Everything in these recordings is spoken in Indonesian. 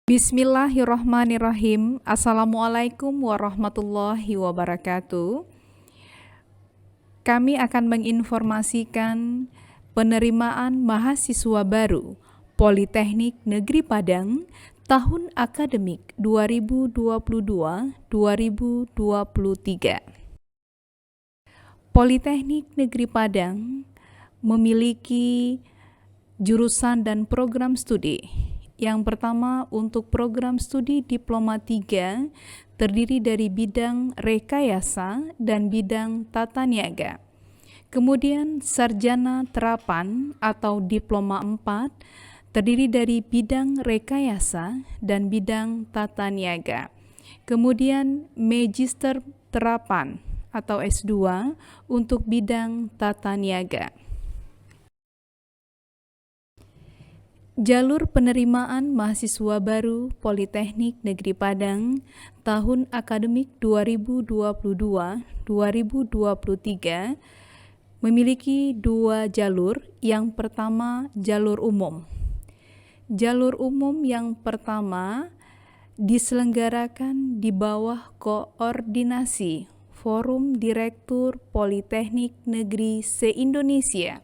Bismillahirrahmanirrahim. Assalamualaikum warahmatullahi wabarakatuh. Kami akan menginformasikan penerimaan mahasiswa baru Politeknik Negeri Padang tahun akademik 2022-2023. Politeknik Negeri Padang memiliki jurusan dan program studi. Yang pertama, untuk program studi Diploma 3 terdiri dari bidang rekayasa dan bidang tata niaga. Kemudian sarjana terapan atau Diploma 4 terdiri dari bidang rekayasa dan bidang tata niaga. Kemudian magister terapan atau S2 untuk bidang tata niaga. Jalur penerimaan mahasiswa baru Politeknik Negeri Padang tahun akademik 2022-2023 memiliki dua jalur. Yang pertama, jalur umum. Jalur umum yang pertama diselenggarakan di bawah koordinasi Forum Direktur Politeknik Negeri se-Indonesia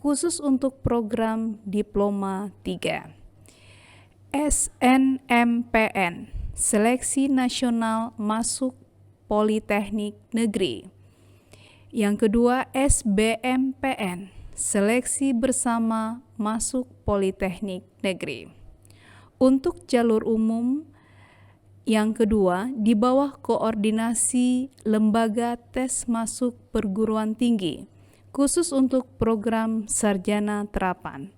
khusus untuk program Diploma 3. SNMPN, Seleksi Nasional Masuk Politeknik Negeri. Yang kedua, SBMPN, Seleksi Bersama Masuk Politeknik Negeri. Untuk jalur umum yang kedua, di bawah koordinasi Lembaga Tes Masuk Perguruan Tinggi khusus untuk program sarjana terapan.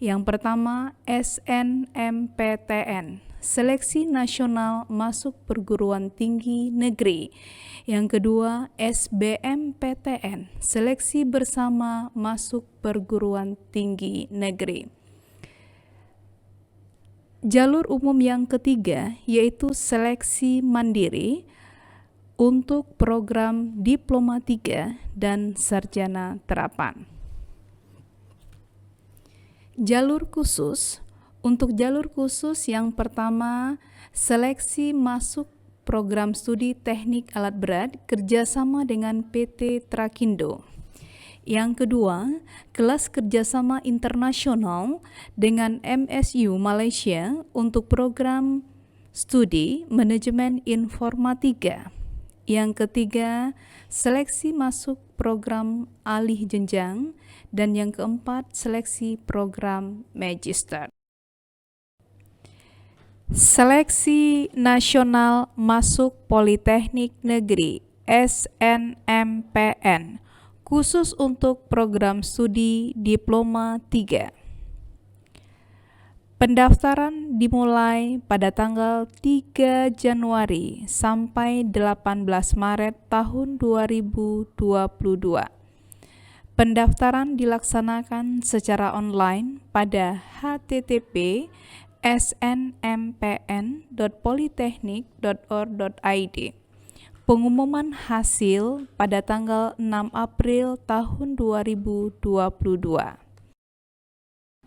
Yang pertama, SNMPTN, Seleksi Nasional Masuk Perguruan Tinggi Negeri. Yang kedua, SBMPTN, Seleksi Bersama Masuk Perguruan Tinggi Negeri. Jalur umum yang ketiga yaitu seleksi mandiri untuk program Diploma 3 dan sarjana terapan. Jalur khusus. Untuk jalur khusus yang pertama, seleksi masuk program studi teknik alat berat kerjasama dengan PT Trakindo. Yang kedua, kelas kerjasama internasional dengan MSU Malaysia untuk program studi manajemen informatika. Yang ketiga, seleksi masuk program alih jenjang, dan yang keempat, seleksi program magister. Seleksi Nasional Masuk Politeknik Negeri SNMPN khusus untuk program studi Diploma 3. Pendaftaran dimulai pada tanggal 3 Januari sampai 18 Maret tahun 2022. Pendaftaran dilaksanakan secara online pada http://snmpn.politeknik.or.id. Pengumuman hasil pada tanggal 6 April tahun 2022.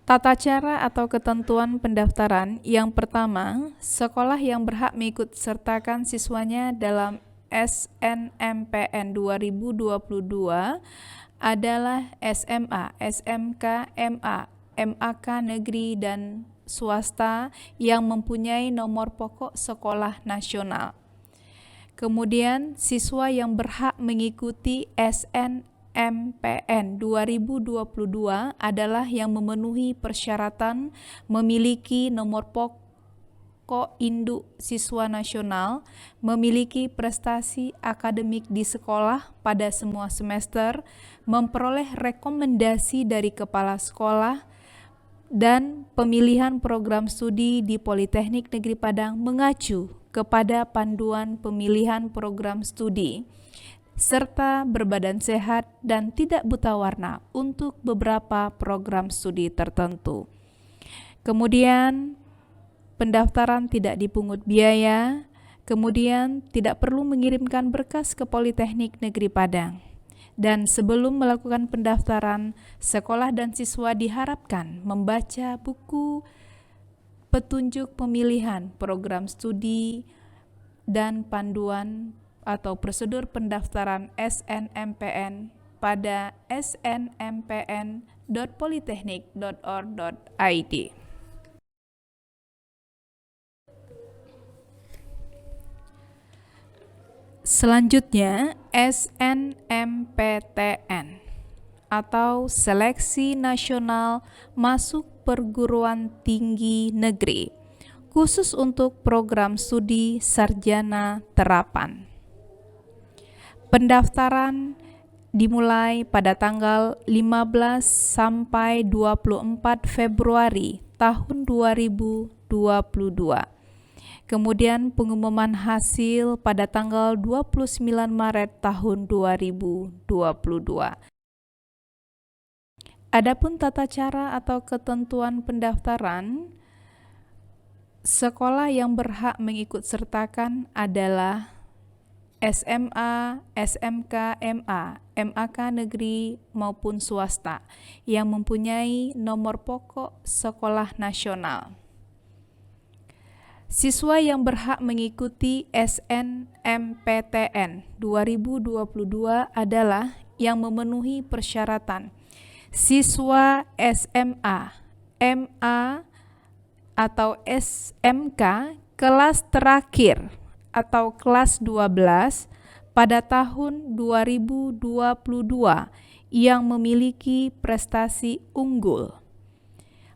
Tata cara atau ketentuan pendaftaran. Yang pertama, sekolah yang berhak mengikut sertakan siswanya dalam SNMPN 2022 adalah SMA, SMK, MA, MAK negeri dan swasta yang mempunyai nomor pokok sekolah nasional. Kemudian, siswa yang berhak mengikuti SNMPN 2022 adalah yang memenuhi persyaratan memiliki nomor pokok induk siswa nasional, memiliki prestasi akademik di sekolah pada semua semester, memperoleh rekomendasi dari kepala sekolah, dan pemilihan program studi di Politeknik Negeri Padang mengacu kepada panduan pemilihan program studi serta berbadan sehat dan tidak buta warna untuk beberapa program studi tertentu. Kemudian pendaftaran tidak dipungut biaya, kemudian tidak perlu mengirimkan berkas ke Politeknik Negeri Padang. Dan sebelum melakukan pendaftaran, sekolah dan siswa diharapkan membaca buku petunjuk pemilihan program studi dan panduan atau prosedur pendaftaran SNMPN pada snmpn.politeknik.or.id. Selanjutnya, SNMPTN atau Seleksi Nasional Masuk Perguruan Tinggi Negeri, khusus untuk program studi sarjana terapan. Pendaftaran dimulai pada tanggal 15 sampai 24 Februari tahun 2022. Kemudian pengumuman hasil pada tanggal 29 Maret tahun 2022. Adapun tata cara atau ketentuan pendaftaran, sekolah yang berhak mengikut sertakan adalah SMA, SMK, MA, MAK negeri maupun swasta yang mempunyai nomor pokok sekolah nasional. Siswa yang berhak mengikuti SNMPTN 2022 adalah yang memenuhi persyaratan siswa SMA, MA, atau SMK kelas terakhir atau kelas 12 pada tahun 2022 yang memiliki prestasi unggul,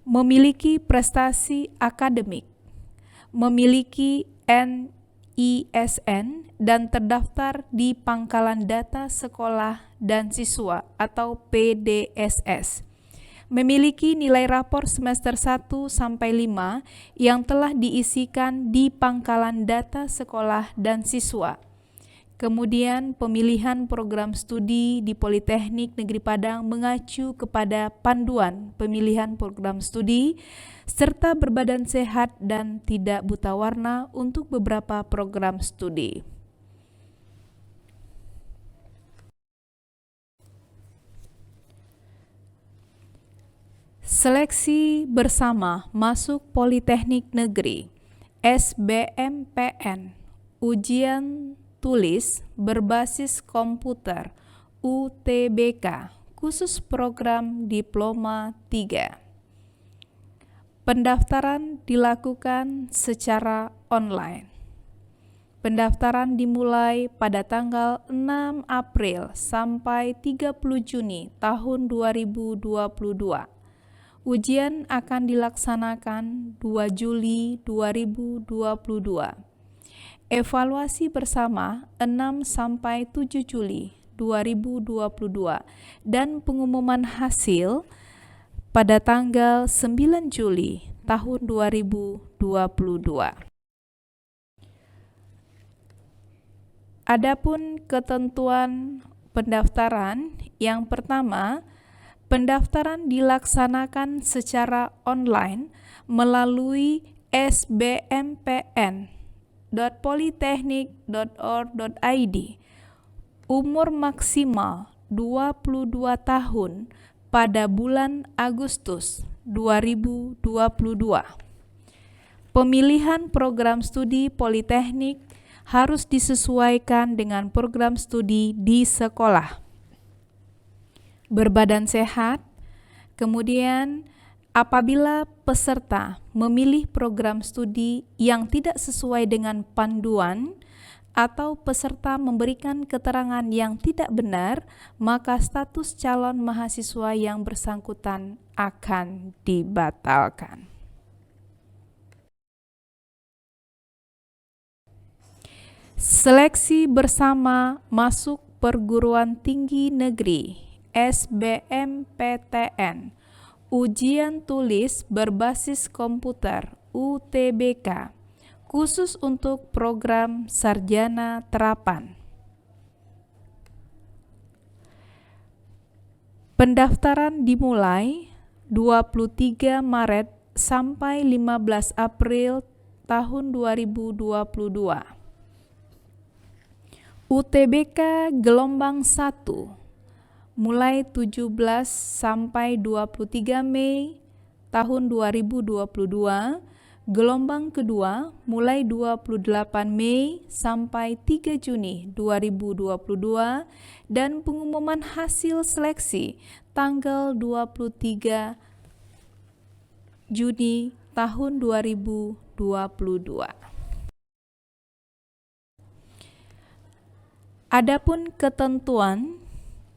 memiliki prestasi akademik, memiliki NISN dan terdaftar di Pangkalan Data Sekolah dan Siswa atau PDSS, memiliki nilai rapor semester 1 sampai 5 yang telah diisikan di Pangkalan Data Sekolah dan Siswa. Kemudian pemilihan program studi di Politeknik Negeri Padang mengacu kepada panduan pemilihan program studi serta berbadan sehat dan tidak buta warna untuk beberapa program studi. Seleksi bersama masuk Politeknik Negeri SBMPN, ujian tulis berbasis komputer UTBK, khusus program Diploma 3. Pendaftaran dilakukan secara online. Pendaftaran dimulai pada tanggal 6 April sampai 30 Juni tahun 2022. Ujian akan dilaksanakan 2 Juli 2022. Evaluasi bersama 6 sampai 7 Juli 2022 dan pengumuman hasil pada tanggal 9 Juli tahun 2022. Adapun ketentuan pendaftaran, yang pertama, pendaftaran dilaksanakan secara online melalui sbmpn.politeknik.or.id. Umur maksimal 22 tahun pada bulan Agustus 2022. Pemilihan program studi Politeknik harus disesuaikan dengan program studi di sekolah. Berbadan sehat, kemudian apabila peserta memilih program studi yang tidak sesuai dengan panduan atau peserta memberikan keterangan yang tidak benar, maka status calon mahasiswa yang bersangkutan akan dibatalkan. Seleksi bersama masuk perguruan tinggi negeri SBMPTN, ujian tulis berbasis komputer UTBK, khusus untuk program sarjana terapan. Pendaftaran dimulai 23 Maret sampai 15 April tahun 2022. UTBK gelombang 1 mulai 17 sampai 23 Mei tahun 2022, Gelombang kedua mulai 28 Mei sampai 3 Juni 2022 dan pengumuman hasil seleksi tanggal 23 Juni tahun 2022. Adapun ketentuan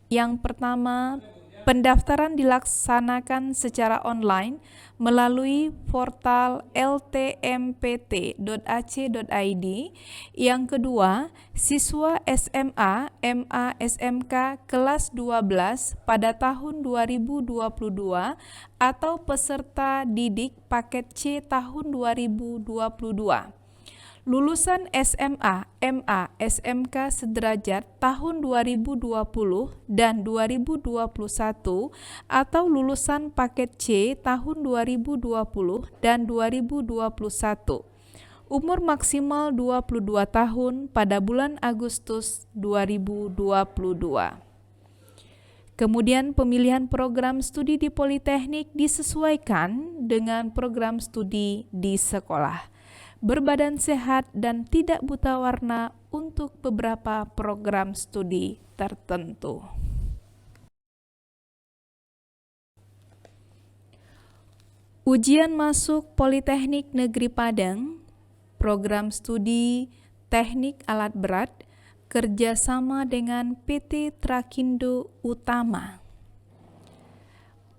yang pertama, pendaftaran dilaksanakan secara online melalui portal ltmpt.ac.id. Yang kedua, siswa SMA, MA, SMK kelas 12 pada tahun 2022 atau peserta didik paket C tahun 2022. Lulusan SMA, MA, SMK sederajat tahun 2020 dan 2021 atau lulusan paket C tahun 2020 dan 2021. Umur maksimal 22 tahun pada bulan Agustus 2022. Kemudian pemilihan program studi di Politeknik disesuaikan dengan program studi di sekolah. Berbadan sehat dan tidak buta warna untuk beberapa program studi tertentu. Ujian masuk Politeknik Negeri Padang, program studi Teknik Alat Berat, kerjasama dengan PT Trakindo Utama.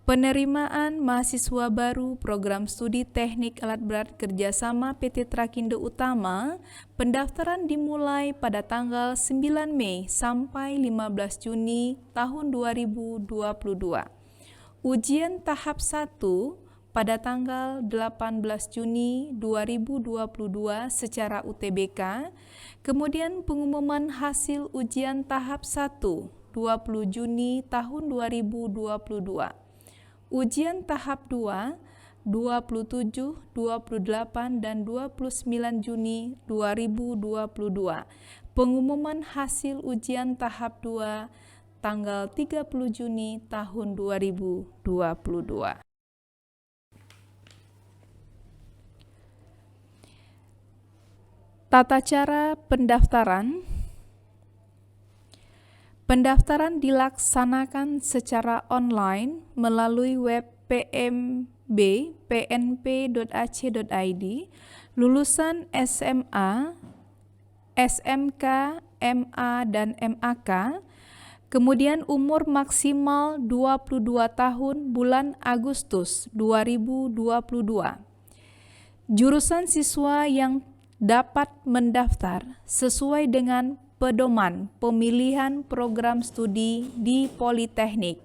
Penerimaan mahasiswa baru program studi Teknik Alat Berat kerjasama PT Trakindo Utama, pendaftaran dimulai pada tanggal 9 Mei sampai 15 Juni tahun 2022. Ujian tahap 1 pada tanggal 18 Juni 2022 secara UTBK, kemudian pengumuman hasil ujian tahap 1 20 Juni tahun 2022. Ujian tahap 2, 27, 28, dan 29 Juni 2022. Pengumuman hasil ujian tahap 2 tanggal 30 Juni tahun 2022. Tata cara pendaftaran. Pendaftaran dilaksanakan secara online melalui web pmb.pnp.ac.id. Lulusan SMA, SMK, MA, dan MAK, kemudian umur maksimal 22 tahun bulan Agustus 2022. Jurusan siswa yang dapat mendaftar sesuai dengan pedoman pemilihan program studi di Politeknik,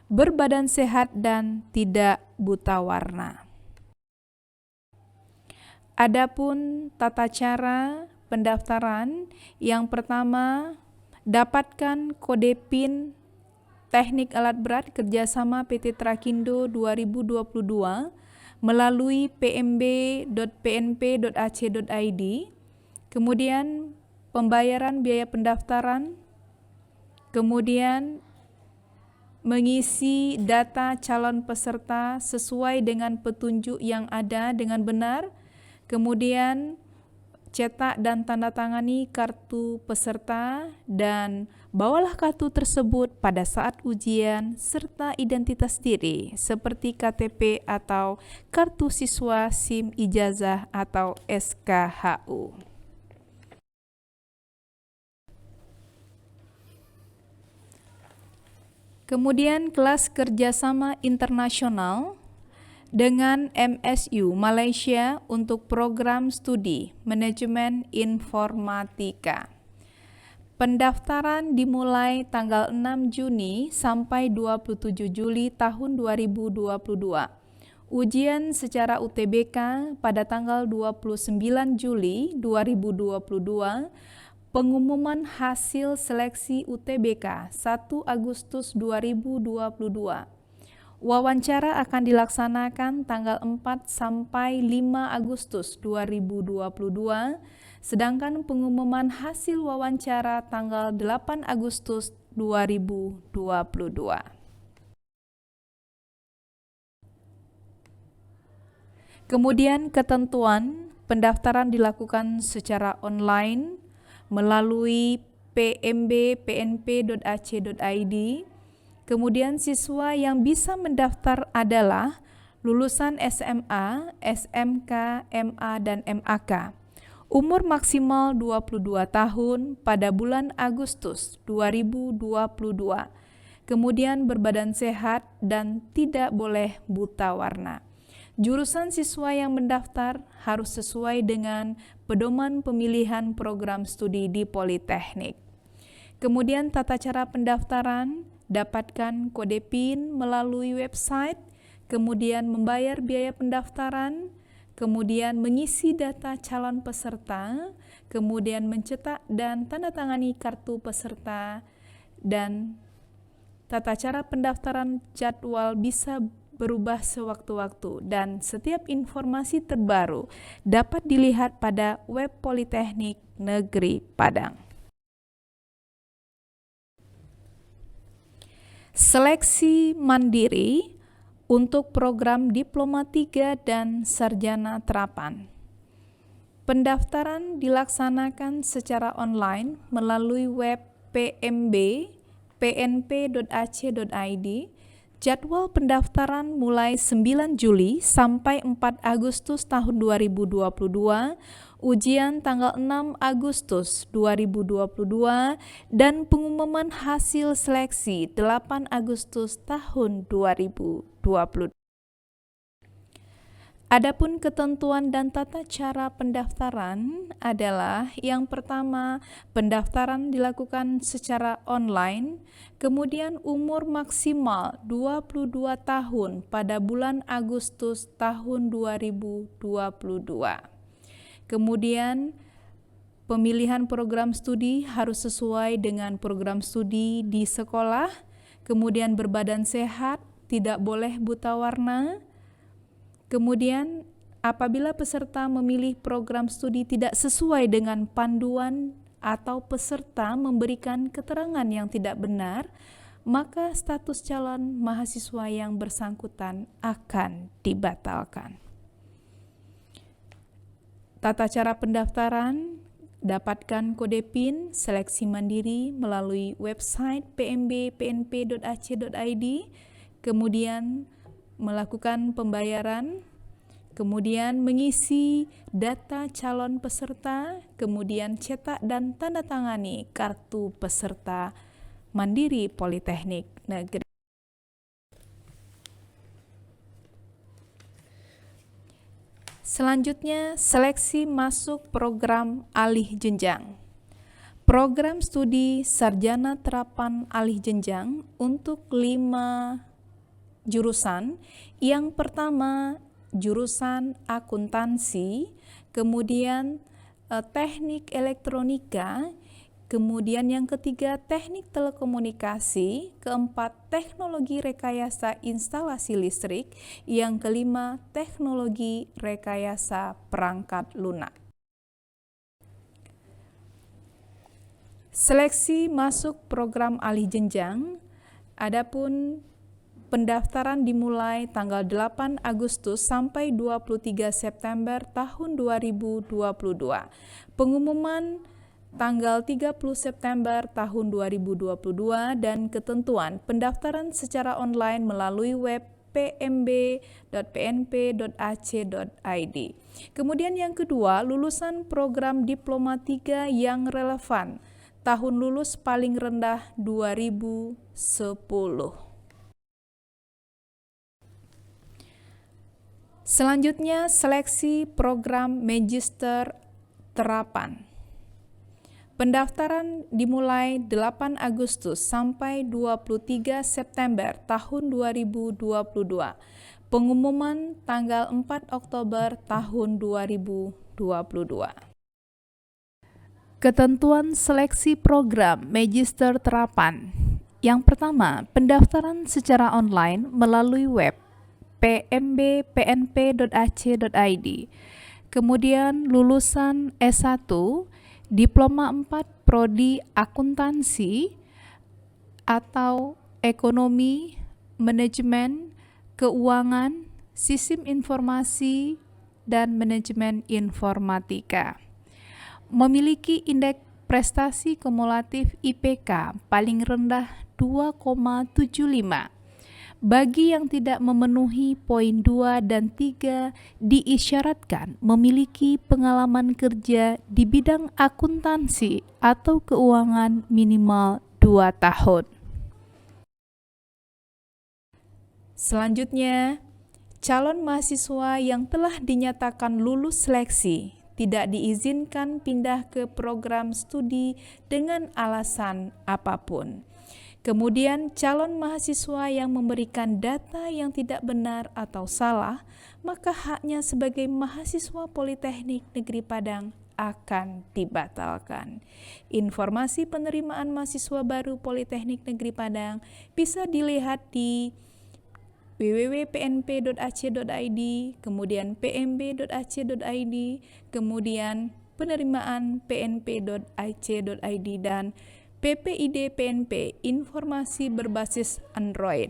berbadan sehat dan tidak buta warna. Adapun tata cara pendaftaran, yang pertama, dapatkan kode PIN Teknik Alat Berat kerjasama PT Trakindo 2022 melalui pmb.pnp.ac.id. Kemudian pembayaran biaya pendaftaran, kemudian mengisi data calon peserta sesuai dengan petunjuk yang ada dengan benar, kemudian cetak dan tanda tangani kartu peserta, dan bawalah kartu tersebut pada saat ujian serta identitas diri seperti KTP atau kartu siswa, SIM, ijazah, atau SKHU. Kemudian kelas kerjasama internasional dengan MSU Malaysia untuk program studi Manajemen Informatika. Pendaftaran dimulai tanggal 6 Juni sampai 27 Juli tahun 2022. Ujian secara UTBK pada tanggal 29 Juli 2022. Pengumuman hasil seleksi UTBK 1 Agustus 2022. Wawancara akan dilaksanakan tanggal 4 sampai 5 Agustus 2022, sedangkan pengumuman hasil wawancara tanggal 8 Agustus 2022. Kemudian ketentuan pendaftaran dilakukan secara online melalui pmb.pnp.ac.id. Kemudian siswa yang bisa mendaftar adalah lulusan SMA, SMK, MA, dan MAK. Umur maksimal 22 tahun pada bulan Agustus 2022. Kemudian berbadan sehat dan tidak boleh buta warna. Jurusan siswa yang mendaftar harus sesuai dengan pedoman pemilihan program studi di Politeknik. Kemudian tata cara pendaftaran, dapatkan kode PIN melalui website, kemudian membayar biaya pendaftaran, kemudian mengisi data calon peserta, kemudian mencetak dan tanda tangani kartu peserta, dan tata cara pendaftaran jadwal bisa berubah sewaktu-waktu dan setiap informasi terbaru dapat dilihat pada web Politeknik Negeri Padang. Seleksi mandiri untuk program Diploma 3 dan Sarjana Terapan. Pendaftaran dilaksanakan secara online melalui web pmb.pnp.ac.id. Jadwal pendaftaran mulai 9 Juli sampai 4 Agustus tahun 2022, ujian tanggal 6 Agustus 2022, dan pengumuman hasil seleksi 8 Agustus tahun 2022. Adapun ketentuan dan tata cara pendaftaran adalah yang pertama, pendaftaran dilakukan secara online, kemudian umur maksimal 22 tahun pada bulan Agustus tahun 2022. Kemudian pemilihan program studi harus sesuai dengan program studi di sekolah, kemudian berbadan sehat, tidak boleh buta warna. Kemudian, apabila peserta memilih program studi tidak sesuai dengan panduan atau peserta memberikan keterangan yang tidak benar, maka status calon mahasiswa yang bersangkutan akan dibatalkan. Tata cara pendaftaran, dapatkan kode PIN seleksi mandiri melalui website pmb.pnp.ac.id, kemudian melakukan pembayaran, kemudian mengisi data calon peserta, kemudian cetak dan tanda tangani kartu peserta Mandiri Politeknik Negeri. Selanjutnya, seleksi masuk program alih jenjang. Program studi Sarjana Terapan Alih Jenjang untuk 5 jurusan. Yang pertama, jurusan akuntansi, kemudian teknik elektronika, kemudian yang ketiga teknik telekomunikasi, keempat teknologi rekayasa instalasi listrik, yang kelima teknologi rekayasa perangkat lunak. Seleksi masuk program alih jenjang, adapun pendaftaran dimulai tanggal 8 Agustus sampai 23 September tahun 2022. Pengumuman tanggal 30 September tahun 2022 dan ketentuan pendaftaran secara online melalui web pmb.pnp.ac.id. Kemudian yang kedua, lulusan program Diploma 3 yang relevan. Tahun lulus paling rendah 2010. Selanjutnya, seleksi program Magister Terapan. Pendaftaran dimulai 8 Agustus sampai 23 September tahun 2022. Pengumuman tanggal 4 Oktober tahun 2022. Ketentuan seleksi program Magister Terapan. Yang pertama, pendaftaran secara online melalui web pmb.pnp.ac.id. Kemudian lulusan S1, Diploma 4 Prodi Akuntansi atau Ekonomi, Manajemen, Keuangan, Sistem Informasi, dan Manajemen Informatika. Memiliki indeks prestasi kumulatif IPK paling rendah 2,75. Bagi yang tidak memenuhi poin 2 dan 3 diisyaratkan memiliki pengalaman kerja di bidang akuntansi atau keuangan minimal 2 tahun. Selanjutnya, calon mahasiswa yang telah dinyatakan lulus seleksi tidak diizinkan pindah ke program studi dengan alasan apapun. Kemudian, calon mahasiswa yang memberikan data yang tidak benar atau salah, maka haknya sebagai mahasiswa Politeknik Negeri Padang akan dibatalkan. Informasi penerimaan mahasiswa baru Politeknik Negeri Padang bisa dilihat di www.pnp.ac.id, kemudian pmb.ac.id, kemudian penerimaan pnp.ac.id, dan PPID PNP, informasi berbasis Android.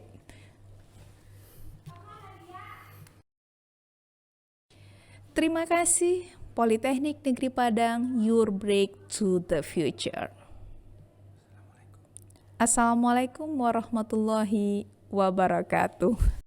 Terima kasih, Politeknik Negeri Padang, your break to the future. Assalamualaikum warahmatullahi wabarakatuh.